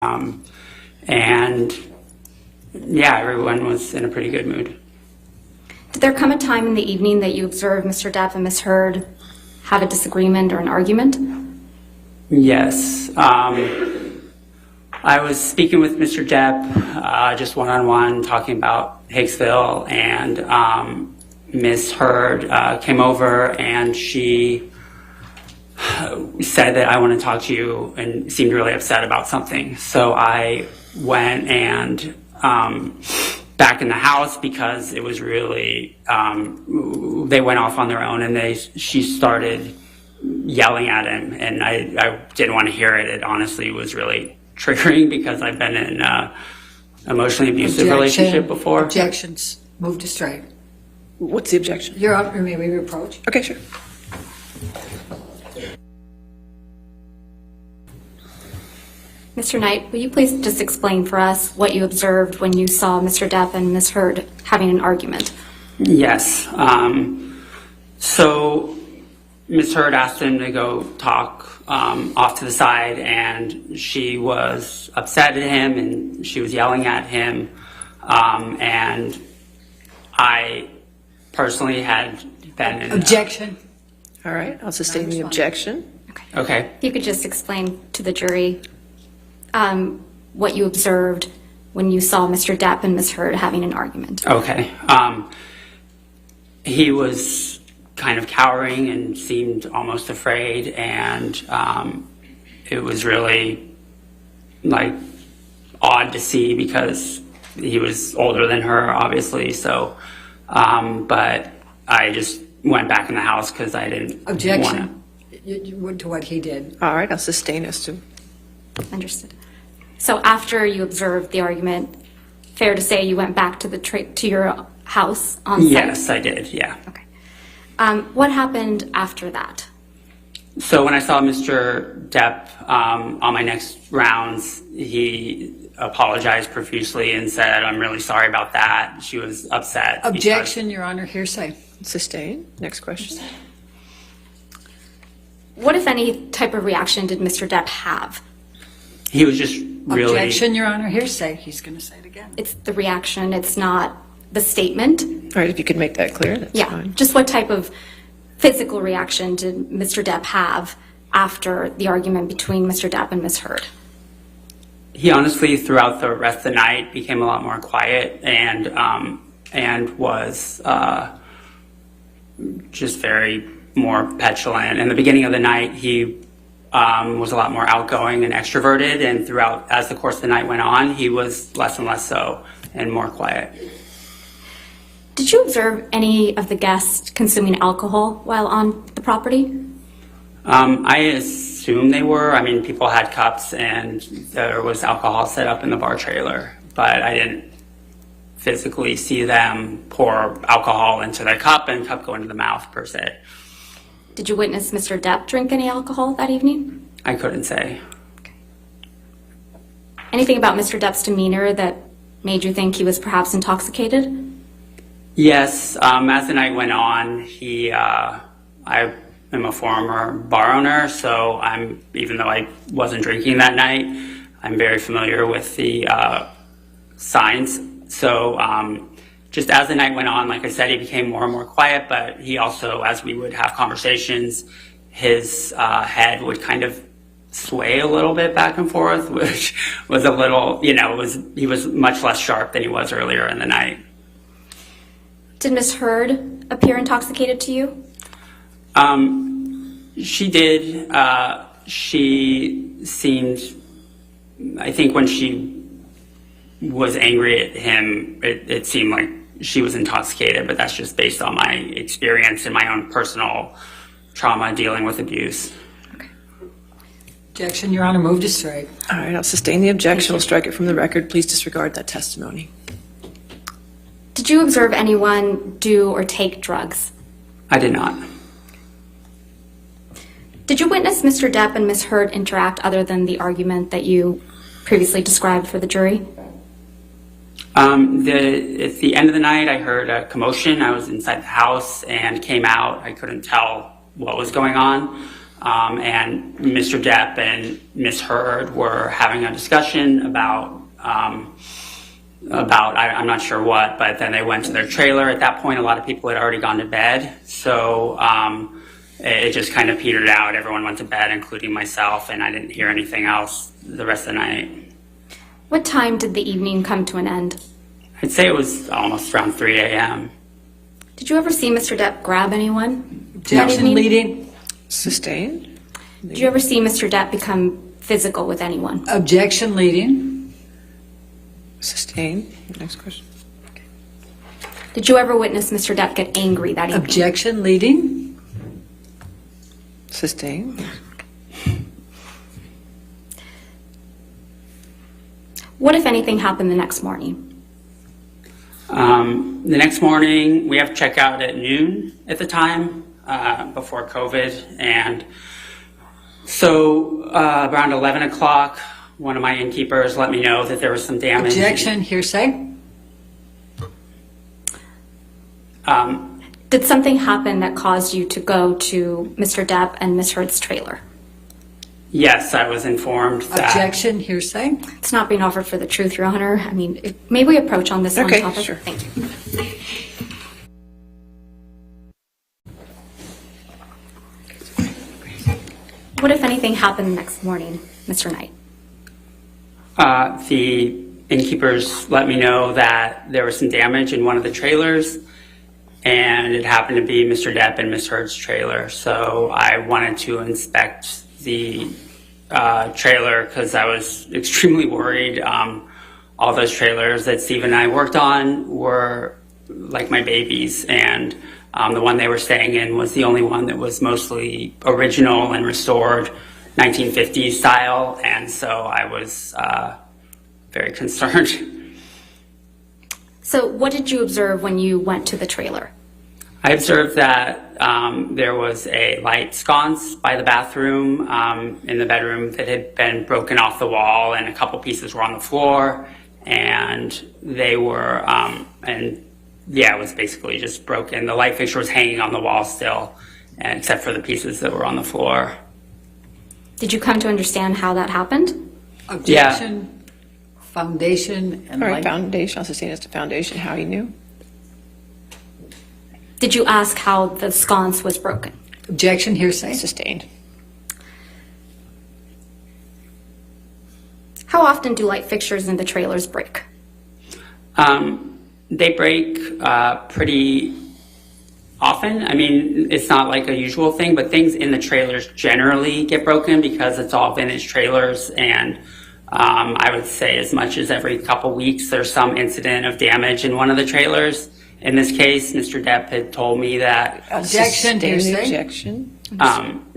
And yeah, everyone was in a pretty good mood. Did there come a time in the evening that you observed Mr. Depp and Ms. Heard have a disagreement or an argument? Yes. I was speaking with Mr. Depp, just one-on-one, talking about Hicksville, and Ms. Heard came over and she said that I want to talk to you and seemed really upset about something. So I went and back in the house because it was really, they went off on their own and she started yelling at him, and I didn't want to hear it. It honestly was really triggering because I've been in an emotionally abusive relationship before. Objections. Move to strike. What's the objection? You're up. May we approach? Okay, sure. Mr. Knight, will you please just explain for us what you observed when you saw Mr. Depp and Ms. Heard having an argument? Yes. So Ms. Heard asked him to go talk off to the side, and she was upset at him and she was yelling at him. And I personally had been in Objection. All right, I'll sustain the objection. Okay. If you could just explain to the jury what you observed when you saw Mr. Depp and Ms. Heard having an argument. Okay. He was kind of cowering and seemed almost afraid, and it was really like odd to see because he was older than her, obviously. So, but I just went back in the house because I didn't Objection. To what he did. All right, I'll sustain as to. Understood. So after you observed the argument, fair to say you went back to your house on site? Yes, I did, yeah. Okay. What happened after that? So when I saw Mr. Depp on my next rounds, he apologized profusely and said, "I'm really sorry about that." She was upset. Objection, Your Honor. Hearsay. Sustain. Next question. What, if any, type of reaction did Mr. Depp have? He was just really... Objection, Your Honor. Hearsay. He's going to say it again. It's the reaction, it's not the statement. All right, if you could make that clear, that's fine. Just what type of physical reaction did Mr. Depp have after the argument between Mr. Depp and Ms. Heard? He honestly, throughout the rest of the night, became a lot more quiet and was just very more petulant. In the beginning of the night, he was a lot more outgoing and extroverted, and throughout, as the course of the night went on, he was less and less so and more quiet. Did you observe any of the guests consuming alcohol while on the property? I assume they were. I mean, people had cups and there was alcohol set up in the bar trailer, but I didn't physically see them pour alcohol into their cup and cup go into the mouth per se. Did you witness Mr. Depp drink any alcohol that evening? I couldn't say. Okay. Anything about Mr. Depp's demeanor that made you think he was perhaps intoxicated? Yes, as the night went on, I am a former bar owner, so even though I wasn't drinking that night, I'm very familiar with the signs. So just as the night went on, like I said, he became more and more quiet, but he also, as we would have conversations, his head would kind of sway a little bit back and forth, which was a little, he was much less sharp than he was earlier in the night. Did Ms. Heard appear intoxicated to you? She did. She seemed, I think when she was angry at him, it seemed like she was intoxicated, but that's just based on my experience and my own personal trauma dealing with abuse. Okay. Objection, Your Honor. Move to strike. All right, I'll sustain the objection. I'll strike it from the record. Please disregard that testimony. Did you observe anyone do or take drugs? I did not. Did you witness Mr. Depp and Ms. Heard interact other than the argument that you previously described for the jury? At the end of the night, I heard a commotion. I was inside the house and came out. I couldn't tell what was going on. and Mr. Depp and Ms. Heard were having a discussion about I'm not sure what, but then they went to their trailer. At that point, a lot of people had already gone to bed, so it just kind of petered out. Everyone went to bed, including myself, and I didn't hear anything else the rest of the night. What time did the evening come to an end? I'd say it was almost around 3 a.m. Did you ever see Mr. Depp grab anyone? Objection, evening? leading. Sustained. Did you ever see Mr. Depp become physical with anyone? Objection, leading. Sustained. Next question. Did you ever witness Mr. Depp get angry that evening? Objection, leading. Sustained. What, if anything, happened the next morning? The next morning, we have checkout at noon at the time, before COVID. And so around 11 o'clock, one of my innkeepers let me know that there was some damage. Objection, hearsay. Did something happen that caused you to go to Mr. Depp and Ms. Heard's trailer? Yes, I was informed that. Objection, hearsay. It's not being offered for the truth, Your Honor. I mean, may we approach on this one Okay, topic? sure. Thank you. What, if anything, happened the next morning, Mr. Knight? The innkeepers let me know that there was some damage in one of the trailers, and it happened to be Mr. Depp and Ms. Heard's trailer. So I wanted to inspect the trailer because I was extremely worried. All those trailers that Steve and I worked on were like my babies, and the one they were staying in was the only one that was mostly original and restored 1950s style, and so I was very concerned. So what did you observe when you went to the trailer? I observed that there was a light sconce by the bathroom in the bedroom that had been broken off the wall, and a couple pieces were on the floor, and they were, it was basically just broken. The light fixture was hanging on the wall still, except for the pieces that were on the floor. Did you come to understand how that happened? Objection, foundation, and All right, light. foundation. I'll sustain as to foundation. How he knew. Did you ask how the sconce was broken? Objection, hearsay. Sustained. How often do light fixtures in the trailers break? They break pretty often. I mean, it's not like a usual thing, but things in the trailers generally get broken because it's all vintage trailers, and I would say as much as every couple weeks there's some incident of damage in one of the trailers. In this case, Mr. Depp had told me that. Objection, Sustained hearsay. objection.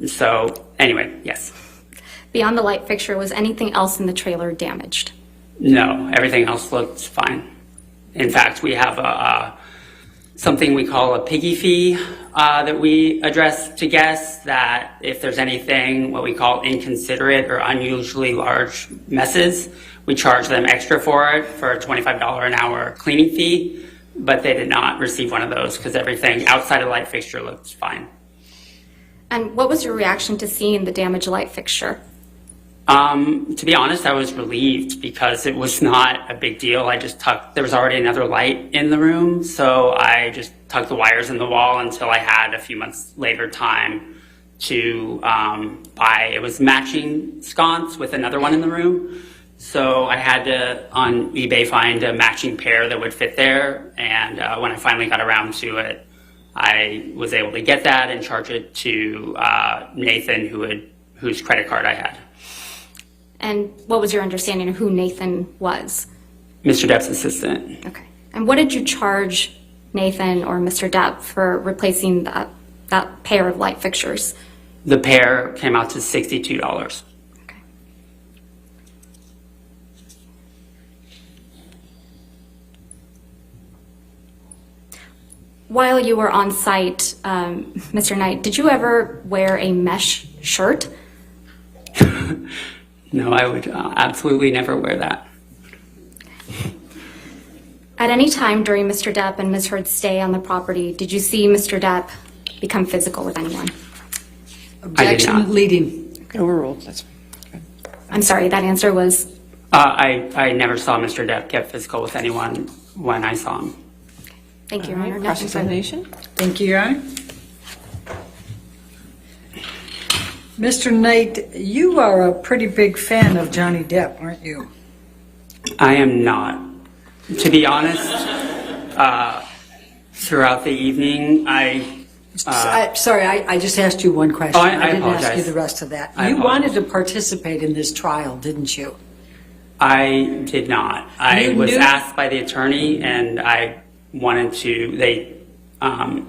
So anyway, yes. Beyond the light fixture, was anything else in the trailer damaged? No, everything else looked fine. In fact, we have something we call a piggy fee that we address to guests, that if there's anything what we call inconsiderate or unusually large messes, we charge them extra for it for a $25 an hour cleaning fee. But they did not receive one of those because everything outside of the light fixture looked fine. And what was your reaction to seeing the damaged light fixture? To be honest, I was relieved because it was not a big deal. There was already another light in the room, so I just tucked the wires in the wall until I had a few months later time to buy, it was matching sconce with another one in the room. So I had to, on eBay, find a matching pair that would fit there, and when I finally got around to it, I was able to get that and charge it to Nathan, whose credit card I had. And what was your understanding of who Nathan was? Mr. Depp's assistant. Okay. And what did you charge Nathan or Mr. Depp for replacing that pair of light fixtures? The pair came out to $62. Okay. While you were on site, Mr. Knight, did you ever wear a mesh shirt? No, I would absolutely never wear that. At any time during Mr. Depp and Ms. Heard's stay on the property, did you see Mr. Depp become physical with anyone? Objection leading. Overruled, that's good. I'm sorry, that answer was, I never saw Mr. Depp get physical with anyone when I saw him. thank you, Your All right, Honor. Nothing further. cross-examination? Thank you, Your Honor. Mr. Knight, you are a pretty big fan of Johnny Depp, aren't you? I am not. To be honest, throughout the evening, Sorry, I just asked you one question. Oh, I didn't ask you apologize. the rest of that. I You wanted apologize. to participate in this trial, didn't you? I did not. I You was knew- asked by the attorney, and I wanted to. They asked